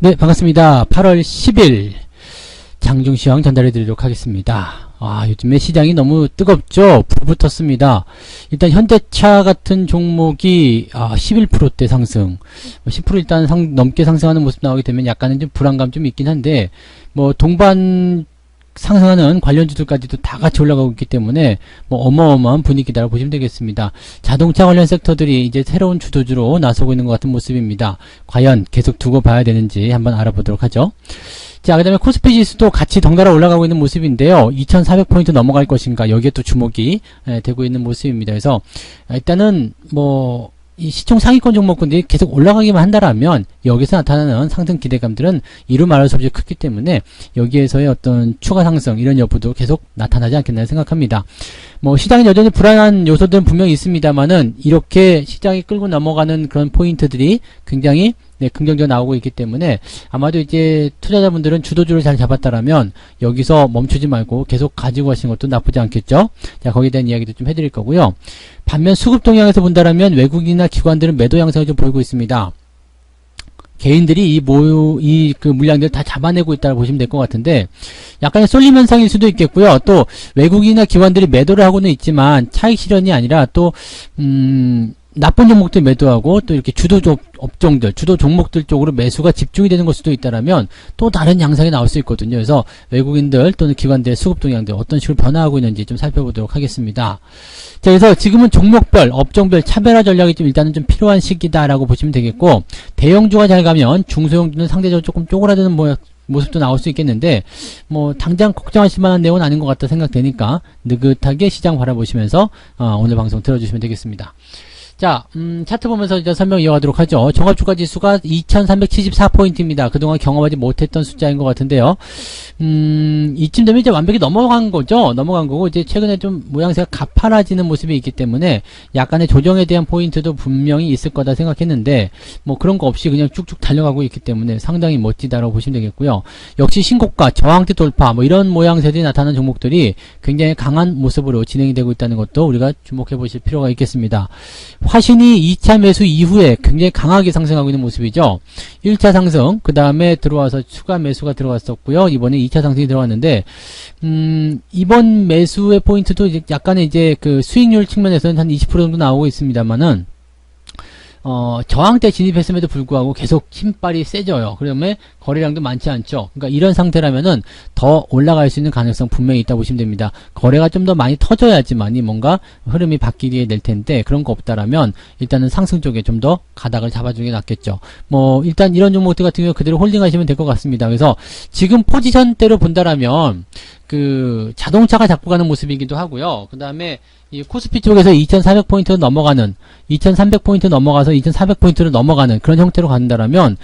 네, 반갑습니다. 8월 10일 장중시황 전달해 드리도록 하겠습니다. 요즘에 시장이 너무 뜨겁죠? 불붙었습니다. 일단 현대차 같은 종목이 11%대 상승, 10% 일단 넘게 상승하는 모습 나오게 되면 약간은 좀 불안감 좀 있긴 한데, 동반 상승하는 관련주들까지도 다 같이 올라가고 있기 때문에 어마어마한 분위기다라고 보시면 되겠습니다. 자동차 관련 섹터들이 이제 새로운 주도주로 나서고 있는 것 같은 모습입니다. 과연 계속 두고 봐야 되는지 한번 알아보도록 하죠. 자, 그 다음에 코스피 지수도 같이 덩달아 올라가고 있는 모습인데요. 2400포인트 넘어갈 것인가, 여기에 또 주목이 되고 있는 모습입니다. 그래서 일단은 이 시총 상위권 종목군들이 계속 올라가기만 한다라면 여기서 나타나는 상승 기대감들은 이루 말할 수 없이 크기 때문에 여기에서의 어떤 추가 상승 이런 여부도 계속 나타나지 않겠나 생각합니다. 시장에 여전히 불안한 요소들은 분명히 있습니다만은 이렇게 시장이 끌고 넘어가는 그런 포인트들이 굉장히 긍정적으로 나오고 있기 때문에 아마도 이제 투자자분들은 주도주를 잘 잡았다라면 여기서 멈추지 말고 계속 가지고 가시는 것도 나쁘지 않겠죠. 자, 거기에 대한 이야기도 좀 해드릴 거고요. 반면 수급 동향에서 본다라면 외국인이나 기관들은 매도 양상을 좀 보이고 있습니다. 개인들이 그 물량들을 다 잡아내고 있다고 보시면 될 것 같은데, 약간의 쏠림 현상일 수도 있겠고요. 또, 외국인이나 기관들이 매도를 하고는 있지만, 차익 실현이 아니라 또, 나쁜 종목들 매도하고 또 이렇게 주도 업종들, 주도 종목들 쪽으로 매수가 집중이 되는 걸 수도 있다라면 또 다른 양상이 나올 수 있거든요. 그래서 외국인들 또는 기관들의 수급 동향들 어떤 식으로 변화하고 있는지 좀 살펴보도록 하겠습니다. 자, 그래서 지금은 종목별, 업종별 차별화 전략이 좀 일단은 좀 필요한 시기다라고 보시면 되겠고, 대형주가 잘 가면 중소형주는 상대적으로 조금 쪼그라드는 모습도 나올 수 있겠는데, 당장 걱정하실 만한 내용은 아닌 것 같다 생각되니까 느긋하게 시장 바라보시면서 오늘 방송 들어주시면 되겠습니다. 자, 차트 보면서 이제 설명 이어가도록 하죠. 종합주가지수가 2374포인트입니다. 그동안 경험하지 못했던 숫자인 것 같은데요. 이쯤 되면 이제 완벽히 넘어간 거죠. 넘어간 거고, 이제 최근에 좀 모양새가 가파라지는 모습이 있기 때문에 약간의 조정에 대한 포인트도 분명히 있을 거다 생각했는데, 그런 거 없이 그냥 쭉쭉 달려가고 있기 때문에 상당히 멋지다라고 보시면 되겠고요. 역시 신고가, 저항대 돌파, 이런 모양새들이 나타나는 종목들이 굉장히 강한 모습으로 진행이 되고 있다는 것도 우리가 주목해 보실 필요가 있겠습니다. 화신이 2차 매수 이후에 굉장히 강하게 상승하고 있는 모습이죠. 1차 상승, 그 다음에 들어와서 추가 매수가 들어갔었고요. 이번에 2차 상승이 들어갔는데, 이번 매수의 포인트도 이제 약간의 이제 그 수익률 측면에서는 한 20% 정도 나오고 있습니다만은, 저항대 진입했음에도 불구하고 계속 힘빨이 세져요. 그러면 거래량도 많지 않죠. 그러니까 이런 상태라면은 더 올라갈 수 있는 가능성 분명히 있다고 보시면 됩니다. 거래가 좀 더 많이 터져야지만이 뭔가 흐름이 바뀌게 될 텐데, 그런 거 없다라면 일단은 상승 쪽에 좀 더 가닥을 잡아주는 게 낫겠죠. 일단 이런 종목들 같은 경우 그대로 홀딩하시면 될 것 같습니다. 그래서 지금 포지션대로 본다라면 그 자동차가 잡고 가는 모습이기도 하고요. 그 다음에 이 코스피 쪽에서 2400포인트 넘어가는, 2300포인트 넘어가서 2400포인트로 넘어가는 그런 형태로 간다라면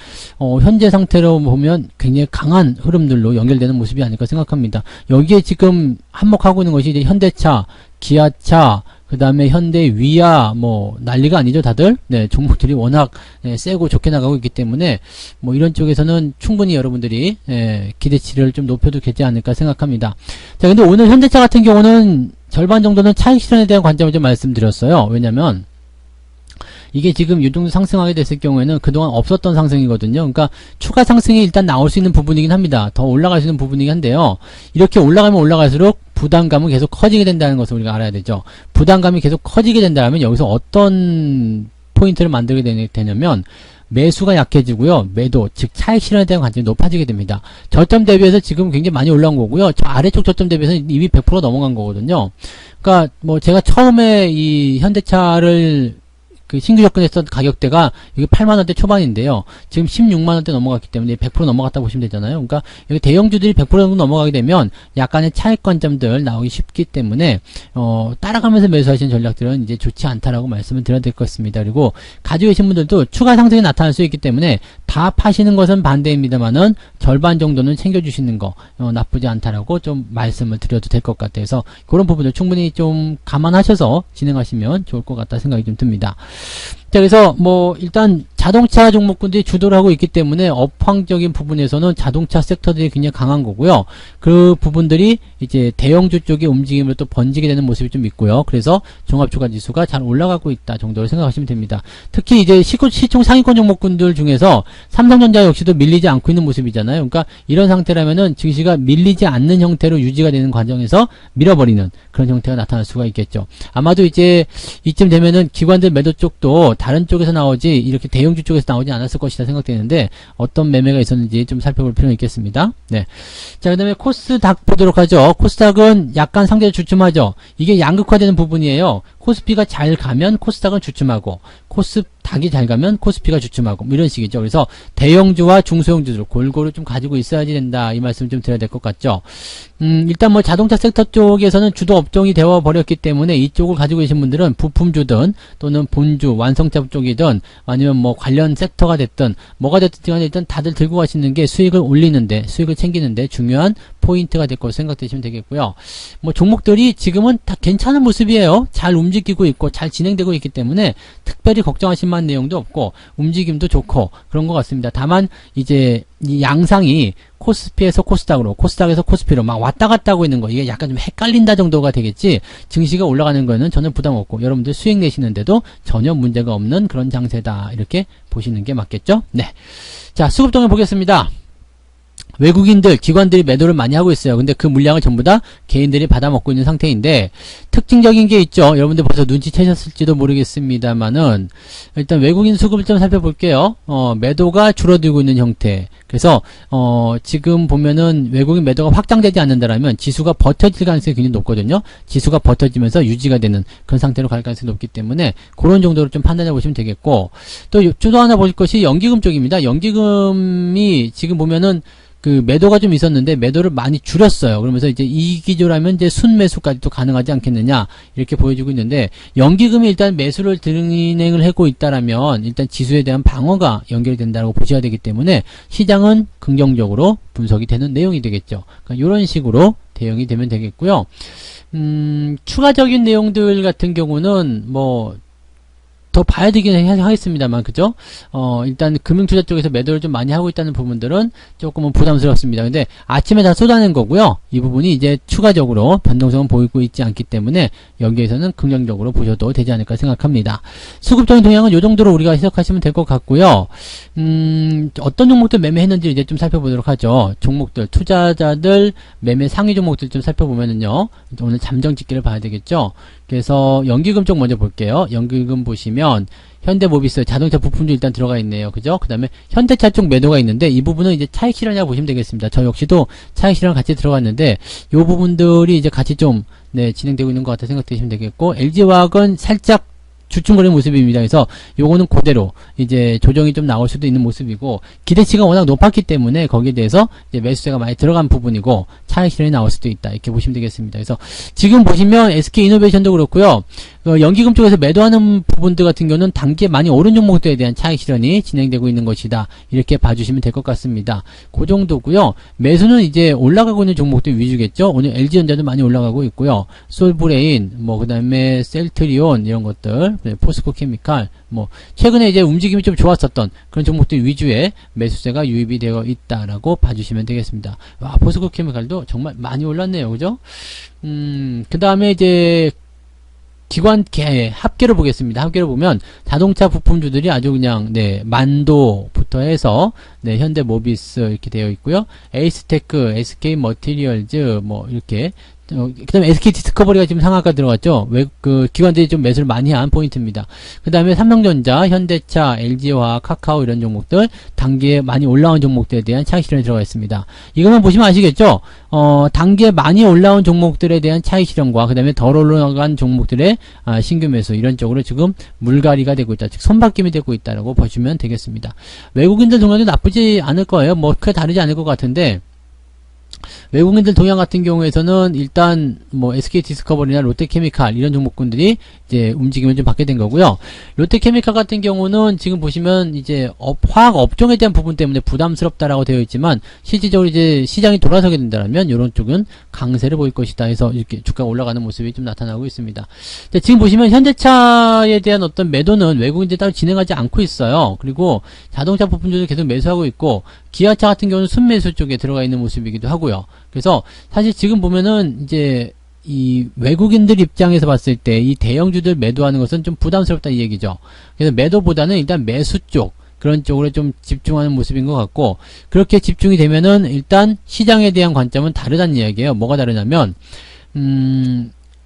현재 상태로 보면 굉장히 강한 흐름들로 연결되는 모습이 아닐까 생각합니다. 여기에 지금 한몫하고 있는 것이 이제 현대차, 기아차, 그 다음에 현대, 위아, 난리가 아니죠, 다들? 네, 종목들이 워낙, 세고 좋게 나가고 있기 때문에, 이런 쪽에서는 충분히 여러분들이, 기대치를 좀 높여도 되지 않을까 생각합니다. 자, 근데 오늘 현대차 같은 경우는 절반 정도는 차익 실현에 대한 관점을 좀 말씀드렸어요. 왜냐면, 이게 지금 이 정도 상승하게 됐을 경우에는 그동안 없었던 상승이거든요. 그러니까 추가 상승이 일단 나올 수 있는 부분이긴 합니다. 더 올라갈 수 있는 부분이긴 한데요. 이렇게 올라가면 올라갈수록 부담감은 계속 커지게 된다는 것을 우리가 알아야 되죠. 부담감이 계속 커지게 된다면 여기서 어떤 포인트를 만들게 되냐면 매수가 약해지고요. 매도, 즉 차익 실현에 대한 관점이 높아지게 됩니다. 저점 대비해서 지금 굉장히 많이 올라온 거고요. 저 아래쪽 저점 대비해서 이미 100% 넘어간 거거든요. 그러니까 제가 처음에 이 현대차를 그 신규 접근했던 가격대가 이게 8만원대 초반인데요. 지금 16만원대 넘어갔기 때문에 100% 넘어갔다 보시면 되잖아요. 그러니까 여기 대형주들이 100% 정도 넘어가게 되면 약간의 차익 관점들 나오기 쉽기 때문에 따라가면서 매수하시는 전략들은 이제 좋지 않다라고 말씀을 드려야 될 것 같습니다. 그리고 가지고 계신 분들도 추가 상승이 나타날 수 있기 때문에 다 파시는 것은 반대입니다만은 절반 정도는 챙겨주시는 거 나쁘지 않다라고 좀 말씀을 드려도 될 것 같아서 그런 부분을 충분히 좀 감안하셔서 진행하시면 좋을 것 같다 생각이 좀 듭니다. 자, 그래서 뭐 일단 자동차 종목군들이 주도를 하고 있기 때문에 업황적인 부분에서는 자동차 섹터들이 굉장히 강한 거고요. 그 부분들이 이제 대형주 쪽의 움직임으로 또 번지게 되는 모습이 좀 있고요. 그래서 종합주가 지수가 잘 올라가고 있다 정도로 생각하시면 됩니다. 특히 이제 시총 상위권 종목군들 중에서 삼성전자 역시도 밀리지 않고 있는 모습이잖아요. 그러니까 이런 상태라면은 증시가 밀리지 않는 형태로 유지가 되는 과정에서 밀어버리는 그런 형태가 나타날 수가 있겠죠. 아마도 이제 이쯤 되면은 기관들 매도 쪽도 다른 쪽에서 나오지 이렇게 대형주 쪽에서 나오지 않았을 것이다 생각되는데 어떤 매매가 있었는지 좀 살펴볼 필요가 있겠습니다. 네. 자, 그 다음에 코스닥 보도록 하죠. 코스닥은 약간 상대적으로 주춤하죠. 이게 양극화되는 부분이에요. 코스피가 잘 가면 코스닥은 주춤하고 코스닥이 잘 가면 코스피가 주춤하고 뭐 이런 식이죠. 그래서 대형주와 중소형주들 골고루 좀 가지고 있어야지 된다 이 말씀 좀 드려야 될 것 같죠. 일단 뭐 자동차 섹터 쪽에서는 주도 업종이 되어 버렸기 때문에 이쪽을 가지고 계신 분들은 부품주든 또는 본주 완성차 쪽이든 아니면 뭐 관련 섹터가 됐든 뭐가 됐든 간에 일단 다들 들고 가시는 게 수익을 올리는데 수익을 챙기는데 중요한 포인트가 될 것으로 생각되시면 되겠고요. 뭐 종목들이 지금은 다 괜찮은 모습이에요. 잘 움직이고 있고 잘 진행되고 있기 때문에 특별히 걱정하실 만한 내용도 없고 움직임도 좋고 그런 것 같습니다. 다만 이제 이 양상이 코스피에서 코스닥으로 코스닥에서 코스피로 막 왔다 갔다 하고 있는 거 이게 약간 좀 헷갈린다 정도가 되겠지 증시가 올라가는 거는 전혀 부담 없고 여러분들 수익 내시는데도 전혀 문제가 없는 그런 장세다 이렇게 보시는 게 맞겠죠. 네, 자 수급동을 보겠습니다. 외국인들, 기관들이 매도를 많이 하고 있어요. 근데 그 물량을 전부 다 개인들이 받아먹고 있는 상태인데 특징적인 게 있죠. 여러분들 벌써 눈치채셨을지도 모르겠습니다만은 일단 외국인 수급을 좀 살펴볼게요. 매도가 줄어들고 있는 형태. 그래서 지금 보면은 외국인 매도가 확장되지 않는다라면 지수가 버텨질 가능성이 굉장히 높거든요. 지수가 버텨지면서 유지가 되는 그런 상태로 갈 가능성이 높기 때문에 그런 정도로 좀 판단해 보시면 되겠고 또 주도 하나 볼 것이 연기금 쪽입니다. 연기금이 지금 보면은 그 매도가 좀 있었는데 매도를 많이 줄였어요. 그러면서 이제 이 기조라면 이제 순매수까지도 가능하지 않겠느냐 이렇게 보여주고 있는데 연기금이 일단 매수를 진행을 하고 있다라면 일단 지수에 대한 방어가 연결이 된다고 보셔야 되기 때문에 시장은 긍정적으로 분석이 되는 내용이 되겠죠. 그러니까 이런 식으로 대응이 되면 되겠고요. 추가적인 내용들 같은 경우는 뭐 더 봐야 되긴 하겠습니다만, 그죠? 일단 금융투자 쪽에서 매도를 좀 많이 하고 있다는 부분들은 조금은 부담스럽습니다. 근데 아침에 다 쏟아낸 거고요. 이 부분이 이제 추가적으로 변동성은 보이고 있지 않기 때문에 여기에서는 긍정적으로 보셔도 되지 않을까 생각합니다. 수급적인 동향은 이 정도로 우리가 해석하시면 될 것 같고요. 어떤 종목들 매매했는지 이제 좀 살펴보도록 하죠. 종목들, 투자자들 매매 상위 종목들 좀 살펴보면은요. 오늘 잠정 집계를 봐야 되겠죠. 그래서 연기금 쪽 먼저 볼게요. 연기금 보시면 현대모비스 자동차 부품주 일단 들어가 있네요. 그죠? 그 다음에 현대차 쪽 매도가 있는데 이 부분은 이제 차익 실현이라고 보시면 되겠습니다. 저 역시도 차익 실현 같이 들어갔는데 이 부분들이 이제 같이 좀 진행되고 있는 것 같아 생각되시면 되겠고 LG화학은 살짝 주춤거리는 모습입니다. 그래서 요거는 그대로 이제 조정이 좀 나올 수도 있는 모습이고 기대치가 워낙 높았기 때문에 거기에 대해서 이제 매수세가 많이 들어간 부분이고 차익 실현이 나올 수도 있다 이렇게 보시면 되겠습니다. 그래서 지금 보시면 SK이노베이션도 그렇고요. 연기금 쪽에서 매도하는 부분들 같은 경우는 단기에 많이 오른 종목들에 대한 차익 실현이 진행되고 있는 것이다 이렇게 봐주시면 될 것 같습니다. 그 정도고요. 매수는 이제 올라가고 있는 종목들 위주겠죠. 오늘 LG전자도 많이 올라가고 있고요. 솔브레인 뭐 그 다음에 셀트리온 이런 것들 포스코 케미칼 뭐 최근에 이제 움직임이 좀 좋았었던 그런 종목들 위주의 매수세가 유입이 되어 있다라고 봐주시면 되겠습니다. 와, 포스코 케미칼도 정말 많이 올랐네요. 그죠? 그 다음에 이제 기관계 합계를 보겠습니다. 합계를 보면 자동차 부품주들이 아주 그냥 만도부터 해서 현대모비스 이렇게 되어 있고요. 에이스테크, SK머티리얼즈 뭐 이렇게 그 다음에 SK디스커버리가 지금 상한가 들어갔죠. 그 기관들이 좀 매수를 많이 한 포인트입니다. 그 다음에 삼성전자, 현대차, LG화학, 카카오 이런 종목들 단기에 많이 올라온 종목들에 대한 차익 실현이 들어가 있습니다. 이것만 보시면 아시겠죠? 단기에 많이 올라온 종목들에 대한 차익 실현과 그 다음에 덜 올라간 종목들의 신규 매수 이런 쪽으로 지금 물갈이가 되고 있다. 즉 손바뀜이 되고 있다라고 보시면 되겠습니다. 외국인들 동향도 나쁘지 않을 거예요. 뭐 크게 다르지 않을 것 같은데 외국인들 동향 같은 경우에서는 일단 뭐 SK 디스커버리나 롯데케미칼 이런 종목군들이 이제 움직임을 좀 받게 된 거고요. 롯데케미칼 같은 경우는 지금 보시면 이제 화학 업종에 대한 부분 때문에 부담스럽다라고 되어 있지만 실질적으로 이제 시장이 돌아서게 된다면 이런 쪽은 강세를 보일 것이다 해서 이렇게 주가가 올라가는 모습이 좀 나타나고 있습니다. 지금 보시면 현대차에 대한 어떤 매도는 외국인들이 따로 진행하지 않고 있어요. 그리고 자동차 부품주도 계속 매수하고 있고 기아차 같은 경우는 순매수 쪽에 들어가 있는 모습이기도 하고요. 그래서 사실 지금 보면은 이제 이 외국인들 입장에서 봤을 때 이 대형주들 매도하는 것은 좀 부담스럽다 이 얘기죠. 그래서 매도보다는 일단 매수 쪽 그런 쪽으로 좀 집중하는 모습인 것 같고 그렇게 집중이 되면은 일단 시장에 대한 관점은 다르다는 이야기예요. 뭐가 다르냐면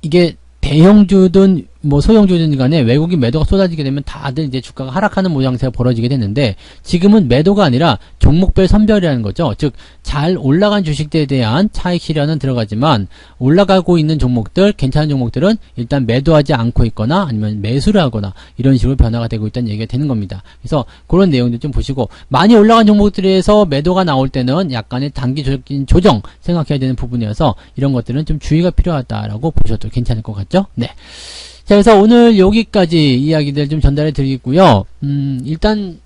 이게 대형주든 뭐 소형주든 간에 외국인 매도가 쏟아지게 되면 다들 이제 주가가 하락하는 모양새가 벌어지게 됐는데 지금은 매도가 아니라 종목별 선별이라는 거죠. 즉 잘 올라간 주식들에 대한 차익 실현은 들어가지만 올라가고 있는 종목들 괜찮은 종목들은 일단 매도하지 않고 있거나 아니면 매수를 하거나 이런 식으로 변화가 되고 있다는 얘기가 되는 겁니다. 그래서 그런 내용들 좀 보시고 많이 올라간 종목들에서 매도가 나올 때는 약간의 단기적인 조정 생각해야 되는 부분이어서 이런 것들은 좀 주의가 필요하다라고 보셔도 괜찮을 것 같죠? 네. 자, 그래서 오늘 여기까지 이야기들 좀 전달해 드리고요. 일단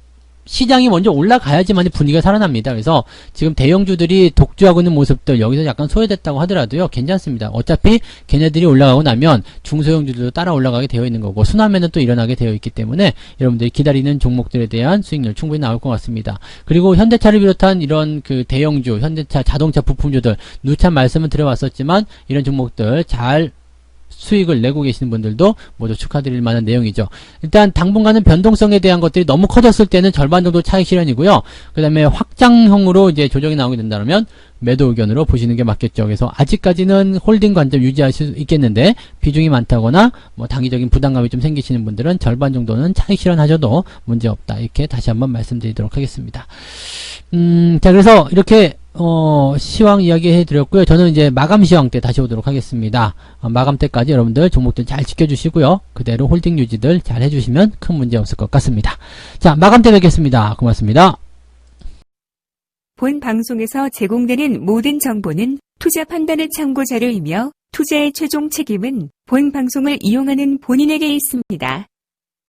시장이 먼저 올라가야지만 분위기가 살아납니다. 그래서 지금 대형주들이 독주하고 있는 모습들 여기서 약간 소외됐다고 하더라도요. 괜찮습니다. 어차피 걔네들이 올라가고 나면 중소형주들도 따라 올라가게 되어 있는 거고 순환매는 또 일어나게 되어 있기 때문에 여러분들이 기다리는 종목들에 대한 수익률 충분히 나올 것 같습니다. 그리고 현대차를 비롯한 이런 그 대형주, 현대차 자동차 부품주들 누차 말씀을 드려왔었지만 이런 종목들 잘 수익을 내고 계시는 분들도 모두 축하드릴 만한 내용이죠. 일단 당분간은 변동성에 대한 것들이 너무 커졌을 때는 절반 정도 차익 실현이고요. 그 다음에 확장형으로 이제 조정이 나오게 된다면 매도 의견으로 보시는 게 맞겠죠. 그래서 아직까지는 홀딩 관점 유지하실 수 있겠는데 비중이 많다거나 뭐 단기적인 부담감이 좀 생기시는 분들은 절반 정도는 차익 실현하셔도 문제없다. 이렇게 다시 한번 말씀드리도록 하겠습니다. 자, 그래서 이렇게 시황 이야기 해드렸고요. 저는 이제 마감 시황 때 다시 오도록 하겠습니다. 마감 때까지 여러분들 종목들 잘 지켜주시고요. 그대로 홀딩 유지들 잘 해주시면 큰 문제 없을 것 같습니다. 자, 마감 때 뵙겠습니다. 고맙습니다. 본 방송에서 제공되는 모든 정보는 투자 판단의 참고 자료이며 투자의 최종 책임은 본 방송을 이용하는 본인에게 있습니다.